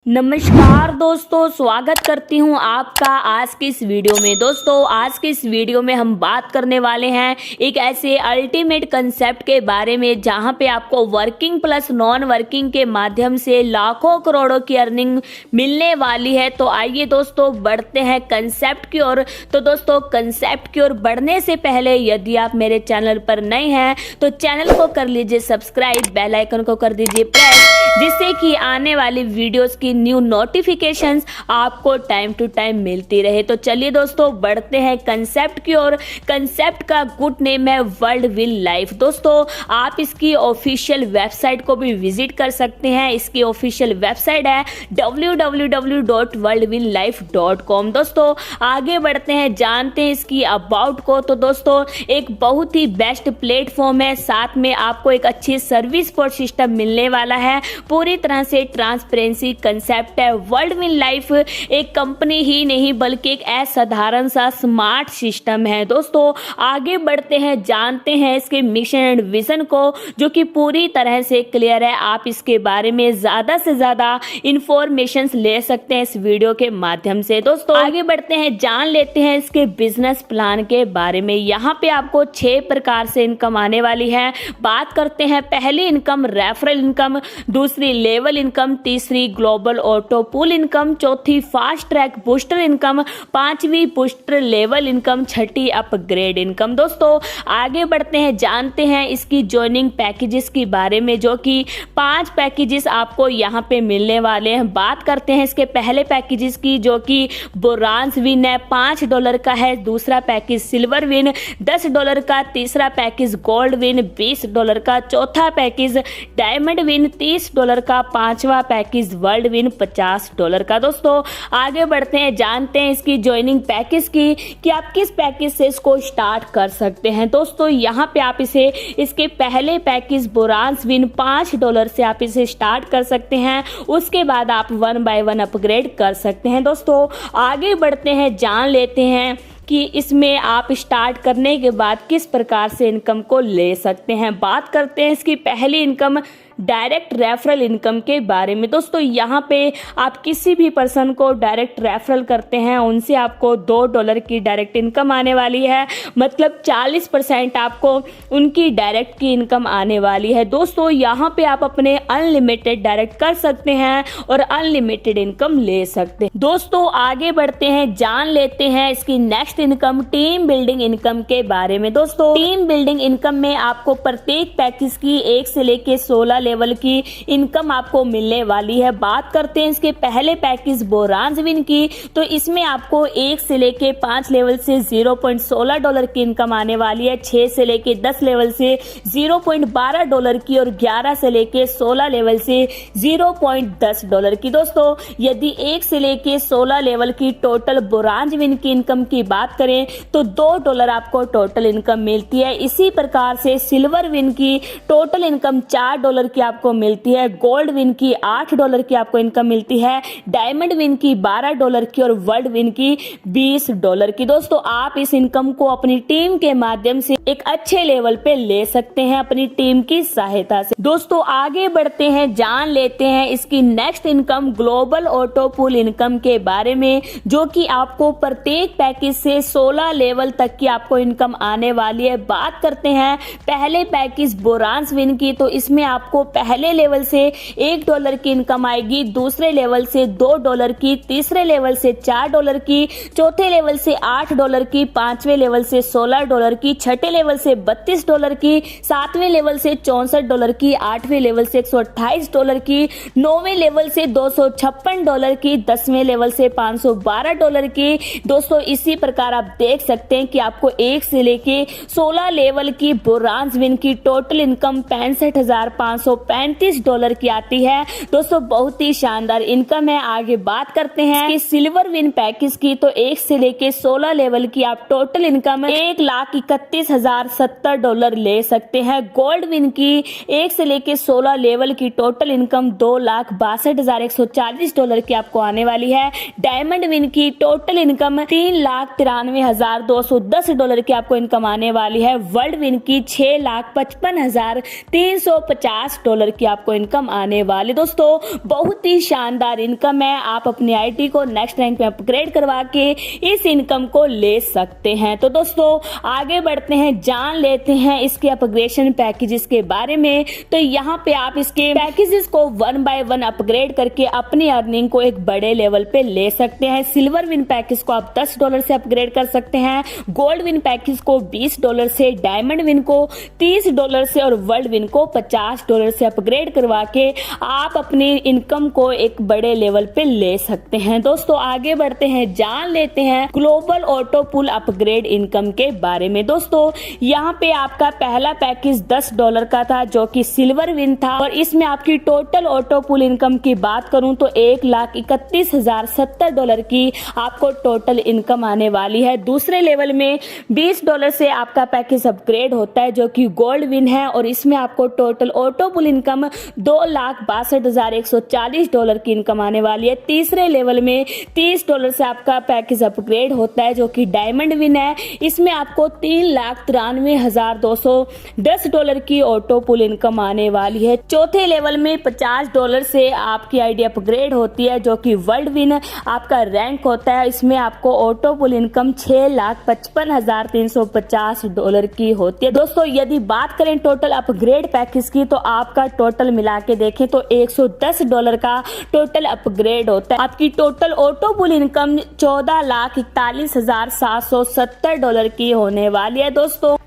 नमस्कार दोस्तों, स्वागत करती हूं आपका आज की इस वीडियो में। दोस्तों आज की इस वीडियो में हम बात करने वाले हैं एक ऐसे अल्टीमेट कंसेप्ट के बारे में जहां पे आपको वर्किंग प्लस नॉन वर्किंग के माध्यम से लाखों करोड़ों की अर्निंग मिलने वाली है। तो आइए दोस्तों बढ़ते हैं कंसेप्ट की ओर। तो दोस्तों कंसेप्ट की ओर बढ़ने से पहले यदि आप मेरे चैनल पर नए हैं तो चैनल को कर लीजिए सब्सक्राइब, बेल आइकन को कर दीजिए प्रेस, जिससे कि आने वाली वीडियोस की न्यू नोटिफिकेशंस आपको टाइम टू टाइम मिलती रहे। तो चलिए दोस्तों बढ़ते हैं कंसेप्ट की ओर। कंसेप्ट का गुड नेम है वर्ल्ड विन लाइफ। दोस्तों आप इसकी ऑफिशियल वेबसाइट को भी विजिट कर सकते हैं। इसकी ऑफिशियल वेबसाइट है www.worldwinlife.com। दोस्तों आगे बढ़ते हैं, जानते हैं इसकी अबाउट को। तो दोस्तों एक बहुत ही बेस्ट प्लेटफॉर्म है, साथ में आपको एक अच्छी सर्विस सपोर्ट सिस्टम मिलने वाला है। पूरी तरह से ट्रांसपेरेंसी कंसेप्ट है। वर्ल्ड विन लाइफ एक कंपनी ही नहीं बल्कि एक असाधारण सा स्मार्ट सिस्टम है। दोस्तों आगे बढ़ते हैं, जानते हैं इसके मिशन एंड विजन को, जो कि पूरी तरह से क्लियर है। आप इसके बारे में ज्यादा से ज्यादा इंफॉर्मेशन ले सकते हैं इस वीडियो के माध्यम से। दोस्तों आगे बढ़ते हैं, जान लेते हैं इसके बिजनेस प्लान के बारे में। यहाँ पे आपको 6 प्रकार से इनकम आने वाली है। बात करते हैं पहली इनकम रेफरल इनकम, दूसरी लेवल इनकम, तीसरी ग्लोबल ऑटो पूल इनकम, चौथी फास्ट ट्रैक बूस्टर इनकम, पांचवी बूस्टर लेवल इनकम, छठी अपग्रेड इनकम। दोस्तों आगे बढ़ते हैं, जानते हैं इसकी ज्वाइनिंग पैकेजेस के बारे में, जो कि 5 पैकेजेस आपको यहाँ पे मिलने वाले हैं। बात करते हैं इसके पहले पैकेजेस की, जो कि ब्रोंज विन है, $5 का है। दूसरा पैकेज सिल्वर विन $10 का, तीसरा पैकेज गोल्ड विन $20 का, चौथा पैकेज डायमंड विन $30 का, पांचवा पैकेज वर्ल्ड विन $50 का। दोस्तों आगे बढ़ते हैं, जानते हैं इसकी ज्वाइनिंग पैकेज की कि आप किस पैकेज से इसको स्टार्ट कर सकते हैं। दोस्तों यहाँ पे आप इसे इसके पहले पैकेज ब्रोंज विन $5 से आप इसे स्टार्ट कर सकते हैं। उसके बाद आप 1 बाय 1 अपग्रेड कर सकते हैं। दोस्तों आगे बढ़ते हैं, जान लेते हैं कि इसमें आप स्टार्ट करने के बाद किस प्रकार से इनकम को ले सकते हैं। बात करते हैं इसकी पहली इनकम डायरेक्ट रेफरल इनकम के बारे में। दोस्तों यहाँ पे आप किसी भी पर्सन को डायरेक्ट रेफरल करते हैं, उनसे आपको $2 की डायरेक्ट इनकम आने वाली है। मतलब 40% आपको उनकी डायरेक्ट की इनकम आने वाली है। दोस्तों यहाँ पे आप अपने अनलिमिटेड डायरेक्ट कर सकते हैं और अनलिमिटेड इनकम ले सकते हैं। दोस्तों आगे बढ़ते हैं, जान लेते हैं इसकी next income team building income के बारे में। दोस्तों टीम बिल्डिंग इनकम में आपको प्रत्येक पैकेज की 1 से लेके 16 लेवल की इनकम आपको मिलने वाली है। बात करते हैं इसके पहले पैकेज ब्रोंज विन की, तो इसमें आपको 1 से लेके 5 लेवल से $0.16 की इनकम आने वाली है। 6 से लेके 10 लेवल से $0.12 की और 11 से लेके 16 लेवल से $0.10 की। दोस्तों यदि 1 से लेके 16 लेवल की टोटल ब्रोंज विन की इनकम की बात करें तो $2 आपको टोटल इनकम मिलती है। इसी प्रकार से सिल्वर विन की टोटल इनकम $4 की आपको मिलती है, गोल्ड विन की $8 की आपको इनकम मिलती है, डायमंड विन की $12 की और वर्ल्ड विन की $20 की। दोस्तों आप इस इनकम को अपनी टीम के माध्यम से एक अच्छे लेवल पे ले सकते हैं अपनी टीम की सहायता से। दोस्तों आगे बढ़ते हैं, जान लेते हैं इसकी next income global auto pool income के बारे में, जो कि आपको प्रत्येक पैकेज से 16 लेवल तक की आपको इनकम आने वाली है। बात करते हैं पहले पैकेज ब्रोंज विन की, तो इसमें आपको पहले लेवल से $1 की इनकम आएगी, दूसरे लेवल से $2 की, तीसरे लेवल से $4 की, चौथे लेवल से $8 की, पांचवें लेवल से $16 की, छठे लेवल से $32 की, सातवें लेवल से $64 की, आठवें लेवल से $128 की, नौवें लेवल से $256 की, 10वें लेवल से $512 की। दोस्तों इसी प्रकार आप देख सकते हैं कि आपको 1 से लेके 16 लेवल की ब्रोंज विन की टोटल इनकम $65,535 की आती है। दोस्तों बहुत ही शानदार इनकम है। आगे बात करते हैं कि सिल्वर विन पैकेज की, तो 1 से लेके 16 लेवल की आप टोटल इनकम $1,31,070 ले सकते हैं। गोल्ड विन की 1 से लेके 16 लेवल की टोटल इनकम $2,62,140 की आपको आने वाली है। डायमंड विन की टोटल इनकम $3,93,210 की आपको इनकम आने वाली है। वर्ल्ड विन की $6,55,350 $50 की आपको इनकम आने वाली। दोस्तों बहुत ही शानदार इनकम है, आप अपनी आईडी को नेक्स्ट रैंक में अपग्रेड करवा के इस इनकम को ले सकते हैं। तो दोस्तों आगे बढ़ते हैं, जान लेते हैं इसके अपग्रेडेशन पैकेजेस के बारे में। तो यहाँ पे आप इसके पैकेजेस को 1 बाय 1 अपग्रेड करके अपनी अर्निंग को एक बड़े लेवल पे ले सकते हैं। सिल्वर विन पैकेज को आप $10 से अपग्रेड कर सकते हैं, गोल्ड विन पैकेज को $20 से, डायमंड विन को $30 से और वर्ल्ड विन को $50 से अपग्रेड करवा के आप अपनी इनकम को एक बड़े लेवल पे ले सकते हैं। दोस्तों आगे बढ़ते हैं, जान लेते हैं ग्लोबल ऑटो पुल अपग्रेड इनकम के बारे में। दोस्तों यहाँ पे आपका पहला पैकेज $10 का था जो कि सिल्वर विन था, और इसमें आपकी टोटल ऑटो पुल इनकम की बात करूं तो $1,31,070 की आपको टोटल इनकम आने वाली है। दूसरे लेवल में $20 से आपका पैकेज अपग्रेड होता है जो कि गोल्ड विन है, और इसमें आपको टोटल ऑटो पुल इनकम $2,62,140 की इनकम आने वाली है। तीसरे लेवल में $30 से आपका पैकेज अपग्रेड होता है जो कि डायमंड विन है, इसमें आपको $3,93,210 की ऑटो पुल इनकम आने वाली है। चौथे लेवल में $50 से आपकी आईडी अपग्रेड होती है जो कि वर्ल्ड विन आपका रैंक होता है, इसमें आपको ऑटो पुल इनकम $6,55,350 की होती है। दोस्तों यदि बात करें टोटल अपग्रेड पैकेज की तो आपका टोटल मिला के देखें तो $110 का टोटल अपग्रेड होता है। आपकी टोटल ऑटो पुल इनकम $14,41,770 की होने वाली है। दोस्तों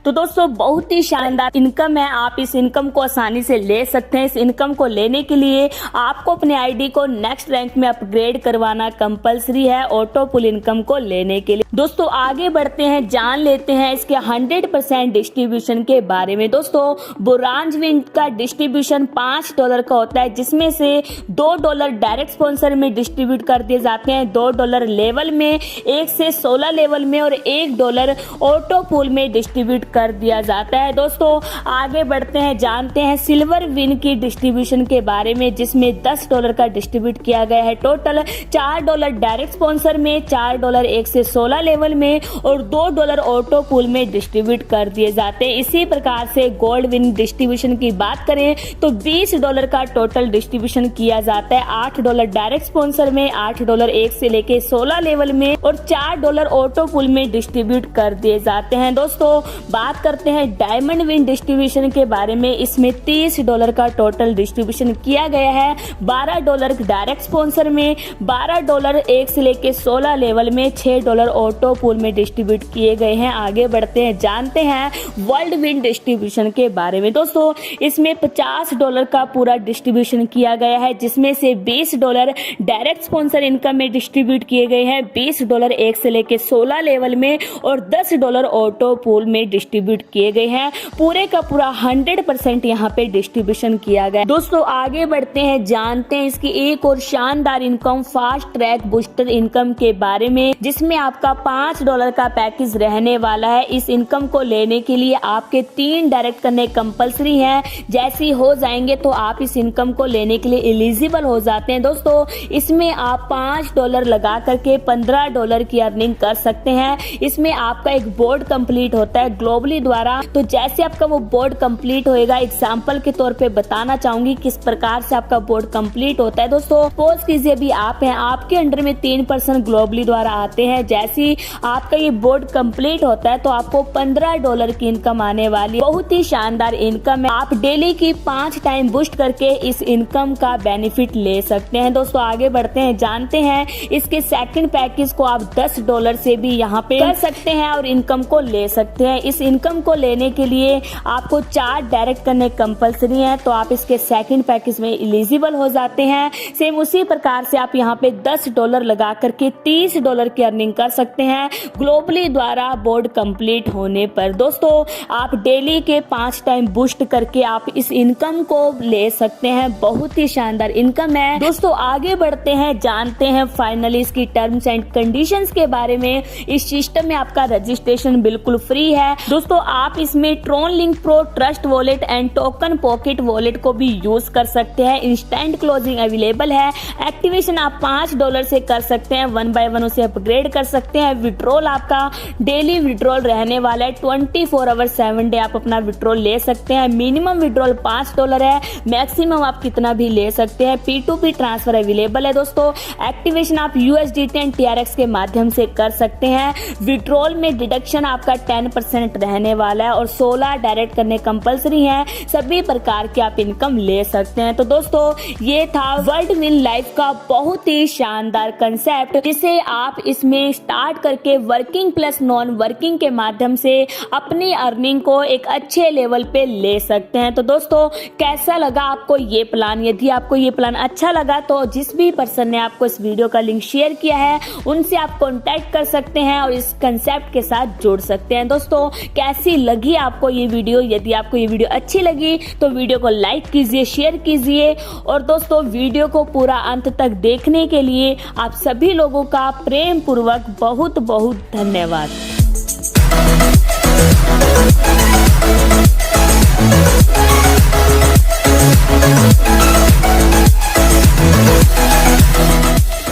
बहुत ही शानदार इनकम है, आप इस इनकम को आसानी से ले सकते हैं। इस इनकम को लेने के लिए आपको अपने आईडी को नेक्स्ट रैंक में अपग्रेड करवाना कंपलसरी है ऑटो पुल इनकम को लेने के लिए। दोस्तों आगे बढ़ते हैं, जान लेते हैं इसके 100% डिस्ट्रीब्यूशन के बारे में। दोस्तों ब्रोंज विन का डिस्ट्रीब्यूशन $5 का होता है, जिसमें से $2 डायरेक्ट स्पॉन्सर में डिस्ट्रीब्यूट कर दिए जाते हैं, $2 लेवल में, 1 से 16 लेवल में और $1 ऑटो पुल में डिस्ट्रीब्यूट कर दिया जाता है। दोस्तों आगे बढ़ते हैं, जानते हैं सिल्वर विन की डिस्ट्रीब्यूशन के बारे में, जिसमें $10 का डिस्ट्रीब्यूट किया गया है। टोटल $4 डायरेक्ट स्पॉन्सर में, $4 1 से 16 लेवल में और $2 ऑटो पुल में डिस्ट्रीब्यूट कर दिए जाते हैं। इसी प्रकार से गोल्ड विन डिस्ट्रीब्यूशन की बात करें तो $20 का टोटल डिस्ट्रीब्यूशन किया जाता है, $8 डायरेक्ट स्पॉन्सर में, $8 1 से लेके 16 लेवल में और $4 ऑटो पुल में डिस्ट्रीब्यूट कर दिए जाते हैं। दोस्तों बात करते हैं डायमंड विन डिस्ट्रीब्यूशन के बारे में, इसमें $30 का टोटल डिस्ट्रीब्यूशन किया गया है, $12 डायरेक्ट स्पॉन्सर में, $12 1 से लेके 16 लेवल में, $6 ऑटो पुल में डिस्ट्रीब्यूट किए गए हैं। आगे बढ़ते हैं, जानते हैं वर्ल्ड विन डिस्ट्रीब्यूशन के बारे में। दोस्तों इसमें $50 का पूरा डिस्ट्रीब्यूशन किया गया है, जिसमें से $20 डायरेक्ट स्पॉन्सर इनकम में डिस्ट्रीब्यूट किए गए हैं, $20 1 से लेके 16 लेवल में और $10 ऑटो पुल में डिस्ट्रीब्यूट किए गए हैं। पूरे का पूरा 100% यहाँ पे डिस्ट्रीब्यूशन किया गया। दोस्तों आगे बढ़ते हैं, जानते हैं इसकी एक और शानदार income fast track booster income के बारे में, जिसमें आपका $5 का पैकेज रहने वाला है। इस इनकम को लेने के लिए आपके 3 डायरेक्ट करने कंपलसरी हैं, जैसे ही हो जाएंगे तो आप इस इनकम को लेने के लिए एलिजिबल हो जाते हैं। दोस्तों इसमें आप $5 लगा करके $15 की अर्निंग कर सकते हैं। इसमें आपका एक बोर्ड कंप्लीट होता है ग्लोबली द्वारा, तो जैसे आपका वो बोर्ड कंप्लीट होएगा, एग्जाम्पल के तौर पे बताना चाहूंगी किस प्रकार से आपका बोर्ड कंप्लीट होता है। दोस्तों सपोज कीजिए भी आप हैं, आपके अंडर में 3 पर्सन ग्लोबली द्वारा आते हैं, जैसे ही आपका ये बोर्ड कंप्लीट होता है तो आपको $15 की इनकम आने वाली है। बहुत ही शानदार इनकम है, आप डेली की 5 टाइम बूस्ट करके इस इनकम का बेनिफिट ले सकते हैं। दोस्तों आगे बढ़ते हैं, जानते हैं इसके सेकंड पैकेज को आप $10 से भी यहाँ पे कर सकते हैं और इनकम को ले सकते हैं। इस इनकम को लेने के लिए आपको 4 डायरेक्ट करने कंपलसरी है, तो आप इसके सेकंड पैकेज में एलिजिबल हो जाते हैं। सेम उसी प्रकार से आप यहाँ पे $10 लगा करके $30 की अर्निंग कर सकते हैं ग्लोबली द्वारा बोर्ड कंप्लीट होने पर। दोस्तों आप डेली के 5 टाइम बूस्ट करके आप इस इनकम को ले सकते हैं, बहुत ही शानदार इनकम है। दोस्तों आगे बढ़ते हैं, जानते हैं फाइनली इसकी टर्म्स एंड कंडीशंस के बारे में। इस सिस्टम में आपका रजिस्ट्रेशन बिल्कुल फ्री है। दोस्तों आप इसमें Tron link pro, trust wallet and token pocket wallet को भी यूज कर सकते हैं। इंस्टेंट क्लोजिंग अवेलेबल है। एक्टिवेशन आप $5 से कर सकते हैं, 1 बाय 1 उसे अपग्रेड कर सकते हैं। है विड्रॉल आपका डेली विड्रॉल रहने वाला है, 24 आवर 7 डे आप अपना विड्रॉल ले सकते हैं। मिनिमम विड्रॉल $5 है, मैक्सिमम आप कितना भी ले सकते हैं। P2P ट्रांसफर अवेलेबल है दोस्तों। एक्टिवेशन आप USDT एंड TRX के माध्यम से कर सकते हैं। विड्रॉल में डिडक्शन आपका 10% रहने वाला है और 16 डायरेक्ट करने कंपलसरी है। सभी प्रकार की आप इनकम ले सकते हैं। तो दोस्तों ये था वर्ल्ड विन लाइफ का बहुत ही शानदार कंसेप्ट, जिसे आप इसमें स्टार्ट करके वर्किंग प्लस नॉन वर्किंग के माध्यम से अपनी अर्निंग को एक अच्छे लेवल पे ले सकते हैं। तो दोस्तों कैसा लगा आपको ये प्लान? यदि आपको ये प्लान अच्छा लगा तो जिस भी पर्सन ने आपको इस वीडियो का लिंक शेयर किया है उनसे आप कांटेक्ट कर सकते हैं और इस कंसेप्ट के साथ जुड़ सकते हैं। दोस्तों कैसी लगी आपको ये वीडियो? यदि आपको ये वीडियो अच्छी लगी तो वीडियो को लाइक कीजिए, शेयर कीजिए और दोस्तों वीडियो को पूरा अंत तक देखने के लिए आप सभी लोगों का प्रेम पूर्वक बहुत बहुत धन्यवाद।